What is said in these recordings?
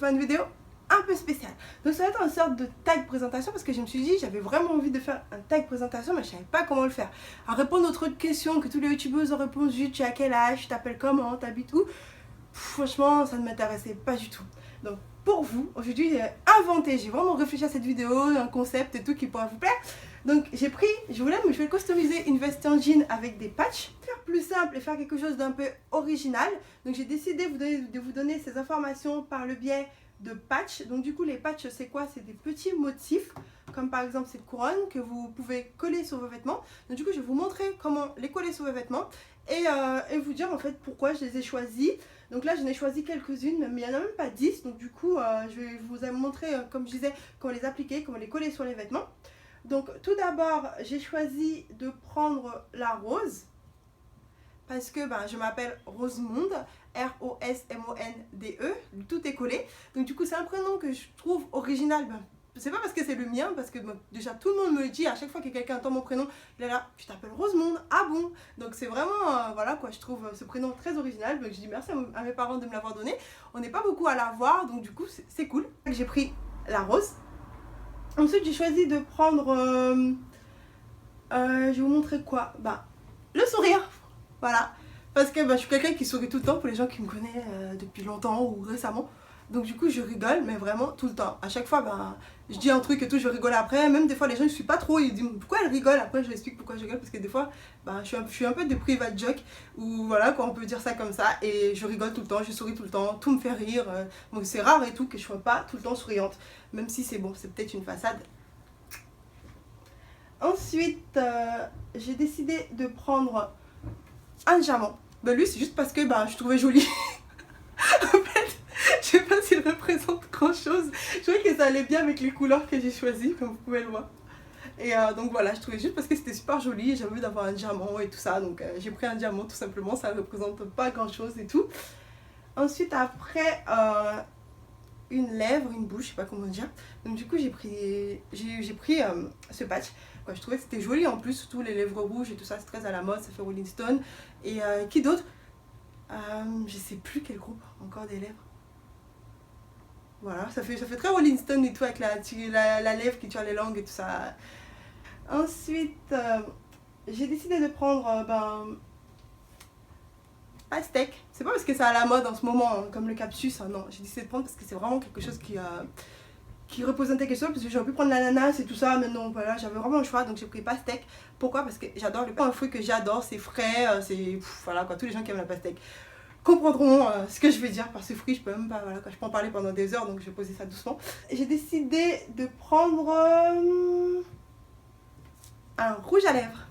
faire une vidéo un peu spéciale. Donc ça va être une sorte de tag présentation parce que je me suis dit j'avais vraiment envie de faire un tag présentation mais je savais pas comment le faire. À répondre aux autres questions que tous les youtubeurs ont répondu, tu as quel âge, tu t'appelles comment, t'habites où, franchement ça ne m'intéressait pas du tout. Donc pour vous, aujourd'hui j'ai inventé, j'ai vraiment réfléchi à cette vidéo, un concept et tout qui pourra vous plaire. Donc je vais customiser une veste en jean avec des patchs, faire plus simple et faire quelque chose d'un peu original. Donc j'ai décidé de vous donner ces informations par le biais de patchs. Donc du coup les patchs c'est quoi? C'est des petits motifs comme par exemple cette couronne que vous pouvez coller sur vos vêtements. Donc du coup je vais vous montrer comment les coller sur vos vêtements et vous dire en fait pourquoi je les ai choisis. Donc là j'en ai choisi quelques-unes mais il n'y en a même pas 10. Donc du coup je vais vous montrer comme je disais comment les appliquer, comment les coller sur les vêtements. Donc tout d'abord j'ai choisi de prendre la rose parce que je m'appelle Rosemonde, R-O-S-M-O-N-D-E, tout est collé. Donc du coup c'est un prénom que je trouve original, c'est pas parce que c'est le mien, parce que déjà tout le monde me le dit, à chaque fois que quelqu'un entend mon prénom, il est là, tu t'appelles Rosemonde, ah bon? Donc c'est vraiment, voilà quoi, je trouve ce prénom très original, donc je dis merci à mes parents de me l'avoir donné. On n'est pas beaucoup à l'avoir, donc du coup c'est cool. J'ai pris la rose. Ensuite j'ai choisi de prendre, je vais vous montrer quoi? Le sourire, voilà. Parce que je suis quelqu'un qui sourit tout le temps pour les gens qui me connaissent depuis longtemps ou récemment. Donc du coup je rigole, mais vraiment tout le temps. À chaque fois je dis un truc et tout, je rigole après. Même des fois les gens ne suivent pas trop, ils disent pourquoi elle rigole. Après je leur explique pourquoi je rigole parce que des fois je suis un peu de private joke. Ou voilà quoi, on peut dire ça comme ça. Et je rigole tout le temps, je souris tout le temps, tout me fait rire. Donc c'est rare et tout que je ne sois pas tout le temps souriante. Même si c'est bon, c'est peut-être une façade. Ensuite j'ai décidé de prendre un diamant. Lui c'est juste parce que je trouvais joli. En fait, je sais pas s'il représente grand chose. Je trouvais que ça allait bien avec les couleurs que j'ai choisies, comme vous pouvez le voir. Et donc voilà, je trouvais juste parce que c'était super joli et j'avais envie d'avoir un diamant et tout ça. Donc j'ai pris un diamant tout simplement, ça ne représente pas grand chose et tout. Ensuite après, une lèvre, une bouche, je sais pas comment dire. Donc du coup j'ai pris ce patch. Je trouvais que c'était joli en plus, surtout les lèvres rouges et tout ça, c'est très à la mode, ça fait Rolling Stone. Et qui d'autre? Je sais plus quel groupe, encore des lèvres. Voilà, ça fait très Rolling Stone et tout avec la lèvre qui tire les langues et tout ça. Ensuite, j'ai décidé de prendre pastèque. C'est pas parce que c'est à la mode en ce moment, hein, comme le cactus, hein, non. J'ai décidé de prendre parce que c'est vraiment quelque chose qui représentait quelque chose, parce que j'aurais pu prendre l'ananas et tout ça, mais non, voilà, j'avais vraiment le choix, donc j'ai pris pastèque. Pourquoi? Parce que j'adore un fruit que j'adore, c'est frais, voilà quoi, tous les gens qui aiment la pastèque comprendront ce que je veux dire par ce fruit. Je peux même pas, voilà quoi, je peux en parler pendant des heures, donc je vais poser ça doucement. J'ai décidé de prendre un rouge à lèvres.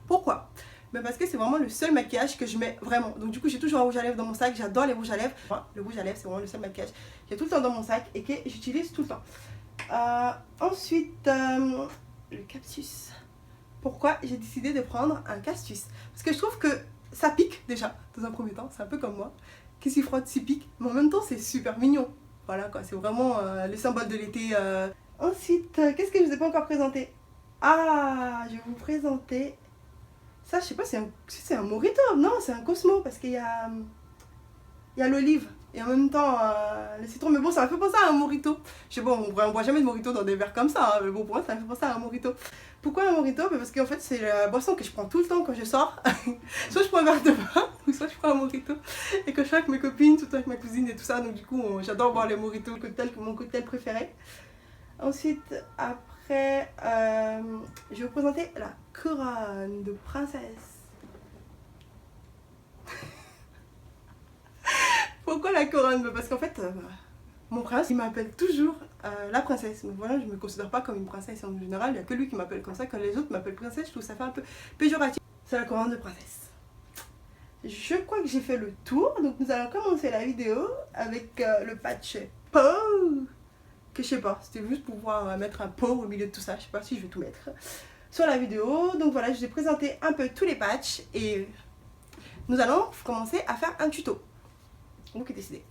Pourquoi? Parce que c'est vraiment le seul maquillage que je mets vraiment. Donc du coup j'ai toujours un rouge à lèvres dans mon sac, j'adore les rouges à lèvres. Le rouge à lèvres c'est vraiment le seul maquillage qui est tout le temps dans mon sac et que j'utilise tout le temps. Ensuite le cactus. Pourquoi j'ai décidé de prendre un cactus? Parce que je trouve que ça pique déjà, dans un premier temps, c'est un peu comme moi. Qui s'y frotte s'y pique, mais en même temps c'est super mignon. Voilà quoi, c'est vraiment le symbole de l'été. Ensuite, qu'est-ce que je ne vous ai pas encore présenté? Je vais vous présenter... Ça, je sais pas si c'est un mojito. Non, c'est un Cosmo parce qu'il y a l'olive et en même temps le citron. Mais bon, ça m'a fait penser à un mojito. Je sais, bon, on boit jamais de mojito dans des verres comme ça, hein, mais bon, pour moi, ça m'a fait penser à un mojito. Pourquoi un mojito? Parce qu'en fait, c'est la boisson que je prends tout le temps quand je sors. Soit je prends un verre de vin, ou soit je prends un mojito. Et que je fais avec mes copines, surtout avec ma cousine et tout ça. Donc, du coup, j'adore boire les mojitos, mon cocktail préféré. Ensuite, après, je vais vous présenter la couronne de princesse. Pourquoi la couronne? Parce qu'en fait, mon prince, il m'appelle toujours la princesse. Mais voilà, je ne me considère pas comme une princesse en général. Il n'y a que lui qui m'appelle comme ça. Quand les autres m'appellent princesse, je trouve ça fait un peu péjoratif. C'est la couronne de princesse. Je crois que j'ai fait le tour. Donc nous allons commencer la vidéo avec le patch Pow. Que je sais pas, c'était juste pour pouvoir mettre un pot au milieu de tout ça. Je sais pas si je vais tout mettre sur la vidéo. Donc voilà, je vous ai présenté un peu tous les patchs et nous allons commencer à faire un tuto. Donc décidé.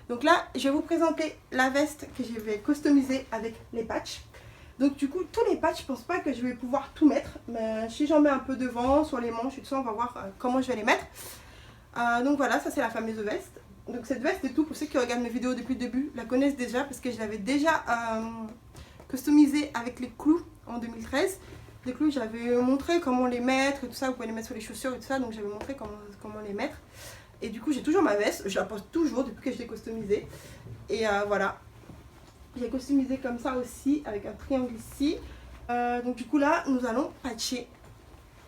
Donc là, je vais vous présenter la veste que je vais customiser avec les patchs. Donc du coup, tous les patchs, je pense pas que je vais pouvoir tout mettre. Mais si j'en mets un peu devant, sur les manches et tout ça, on va voir comment je vais les mettre. Donc voilà, ça c'est la fameuse veste. Donc cette veste et tout, pour ceux qui regardent mes vidéos depuis le début, la connaissent déjà parce que je l'avais déjà customisée avec les clous en 2013. Les clous, j'avais montré comment les mettre et tout ça, vous pouvez les mettre sur les chaussures et tout ça, donc j'avais montré comment les mettre. Et du coup j'ai toujours ma veste, je la porte toujours depuis que je l'ai customisée. Et voilà, j'ai customisé comme ça aussi avec un triangle ici. Donc du coup là nous allons patcher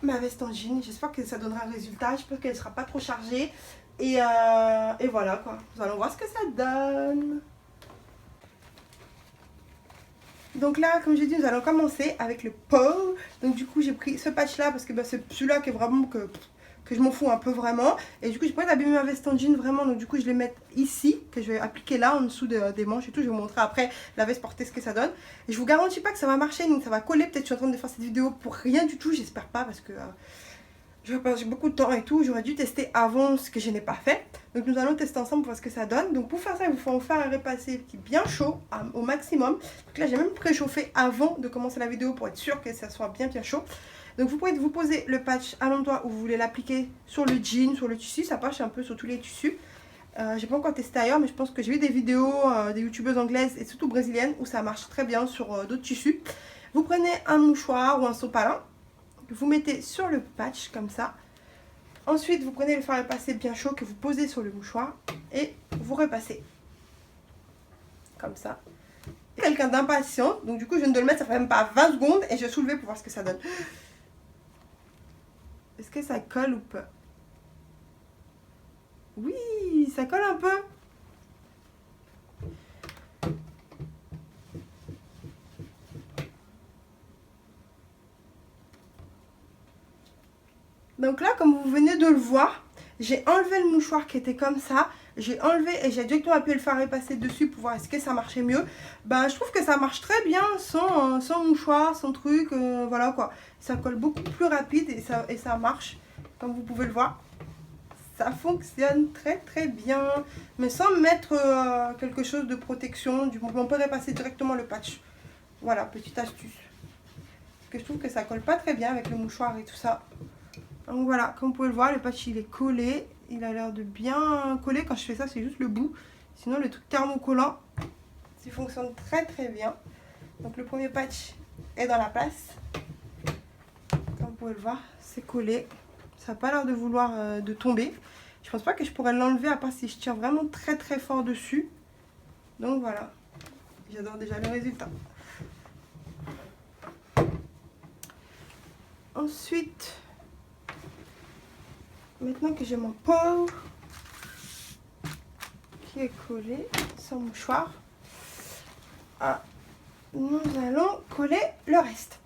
ma veste en jean. J'espère que ça donnera un résultat, j'espère qu'elle ne sera pas trop chargée. Et voilà quoi, nous allons voir ce que ça donne. Donc là, comme j'ai dit, nous allons commencer avec le pot. Donc du coup, j'ai pris ce patch là parce que bah, c'est celui-là qui est vraiment que je m'en fous un peu vraiment. Et du coup, j'ai pas d'abîmer ma veste en jean vraiment. Donc du coup, je vais mettre ici, que je vais appliquer là en dessous des manches et tout. Je vais vous montrer après la veste portée ce que ça donne. Et je vous garantis pas que ça va marcher, donc ça va coller. Peut-être que je suis en train de faire cette vidéo pour rien du tout, j'espère pas parce que j'ai beaucoup de temps et tout. J'aurais dû tester avant ce que je n'ai pas fait. Donc nous allons tester ensemble pour voir ce que ça donne. Donc pour faire ça, il faut faire un repassé qui est bien chaud au maximum. Donc là, j'ai même préchauffé avant de commencer la vidéo pour être sûr que ça soit bien chaud. Donc vous pouvez vous poser le patch à l'endroit où vous voulez l'appliquer sur le jean, sur le tissu. Ça passe un peu sur tous les tissus. J'ai pas encore testé ailleurs, mais je pense que j'ai vu des vidéos des youtubeuses anglaises et surtout brésiliennes où ça marche très bien sur d'autres tissus. Vous prenez un mouchoir ou un sopalin. Vous mettez sur le patch comme ça. Ensuite, vous prenez le fer à repasser bien chaud que vous posez sur le mouchoir et vous repassez. Comme ça. Quelqu'un d'impatient, donc du coup je viens de le mettre, ça fait même pas 20 secondes et je vais soulever pour voir ce que ça donne. Est-ce que ça colle ou pas? Oui, ça colle un peu. Donc là, comme vous venez de le voir, j'ai enlevé le mouchoir qui était comme ça. J'ai enlevé et j'ai directement appuyé le fer à repasser dessus pour voir est-ce que ça marchait mieux. Ben, je trouve que ça marche très bien sans mouchoir, sans truc. Voilà quoi. Ça colle beaucoup plus rapide et ça marche. Comme vous pouvez le voir. Ça fonctionne très bien. Mais sans mettre quelque chose de protection. On peut repasser directement le patch. Voilà, petite astuce. Parce que je trouve que ça colle pas très bien avec le mouchoir et tout ça. Donc voilà, comme vous pouvez le voir, le patch il est collé. Il a l'air de bien coller. Quand je fais ça, c'est juste le bout. Sinon, le truc thermocollant, il fonctionne très bien. Donc le premier patch est dans la place. Comme vous pouvez le voir, c'est collé. Ça n'a pas l'air de vouloir de tomber. Je pense pas que je pourrais l'enlever à part si je tire vraiment très fort dessus. Donc voilà. J'adore déjà le résultat. Ensuite... Maintenant que j'ai mon pot qui est collé sans mouchoir, nous allons coller le reste.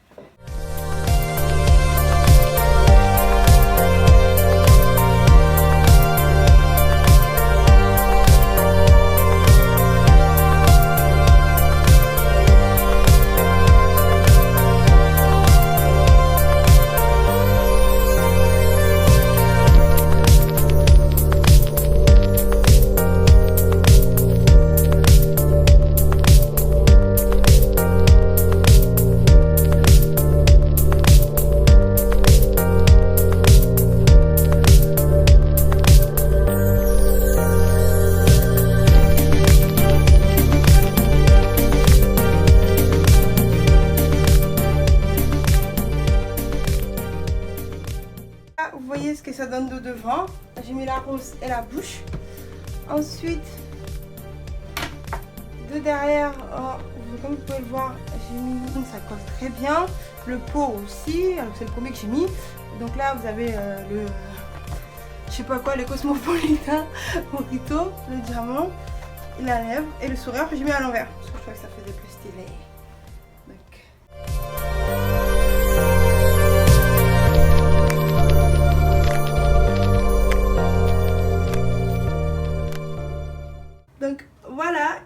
Vous voyez ce que ça donne de devant. J'ai mis la rose et la bouche. Ensuite, de derrière, comme vous pouvez le voir, j'ai mis, ça colle très bien. Le pot aussi, c'est le premier que j'ai mis. Donc là, vous avez je sais pas quoi, les cosmopolitains, Morito, le diamant, la lèvre et le sourire que j'ai mis à l'envers. Parce que je trouvais que ça faisait plus stylé. Donc voilà,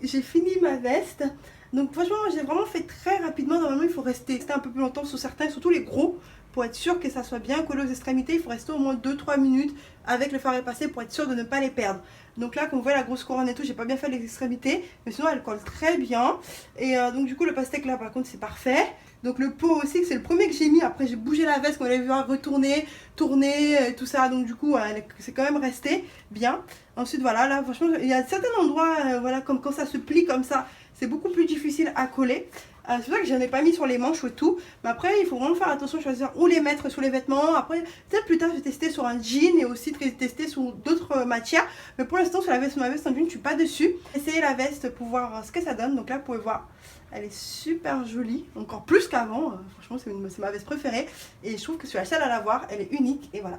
j'ai fini ma veste. Donc franchement, j'ai vraiment fait très rapidement. Normalement, il faut rester un peu plus longtemps sur certains, surtout les gros, pour être sûr que ça soit bien collé aux extrémités. Il faut rester au moins 2-3 minutes avec le fer à repasser pour être sûr de ne pas les perdre. Donc là, comme vous voyez, la grosse couronne et tout, j'ai pas bien fait les extrémités, mais sinon elle colle très bien. Et donc du coup, le pastèque là, par contre, c'est parfait. Donc le pot aussi, c'est le premier que j'ai mis. Après j'ai bougé la veste, qu'on allait voir retourner, tourner, tout ça. Donc du coup, c'est quand même resté bien. Ensuite voilà, là franchement, il y a certains endroits, voilà, comme quand ça se plie comme ça, c'est beaucoup plus difficile à coller. C'est pour ça que j'en ai pas mis sur les manches ou tout. Mais après, il faut vraiment faire attention, choisir où les mettre sur les vêtements. Après, peut-être plus tard, je vais tester sur un jean et aussi tester sur d'autres matières. Mais pour l'instant, sur la veste, ma veste en jean, je suis pas dessus. Essayez la veste pour voir ce que ça donne. Donc là, vous pouvez voir, elle est super jolie, encore plus qu'avant. Franchement, c'est ma veste préférée. Et je trouve que je suis la seule à l'avoir. Elle est unique et voilà.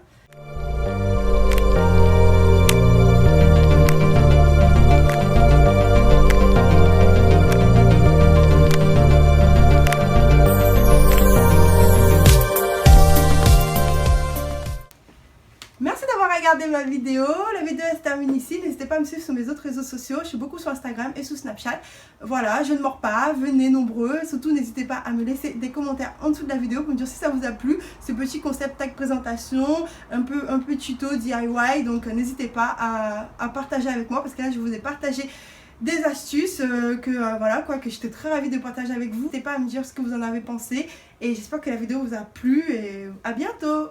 Regardez ma vidéo, la vidéo elle se termine ici, n'hésitez pas à me suivre sur mes autres réseaux sociaux, je suis beaucoup sur Instagram et sur Snapchat. Voilà, je ne mords pas, venez nombreux, surtout n'hésitez pas à me laisser des commentaires en dessous de la vidéo pour me dire si ça vous a plu, ce petit concept tag présentation, un peu tuto DIY, donc n'hésitez pas à partager avec moi parce que là je vous ai partagé des astuces voilà quoi, que j'étais très ravie de partager avec vous. N'hésitez pas à me dire ce que vous en avez pensé et j'espère que la vidéo vous a plu et à bientôt.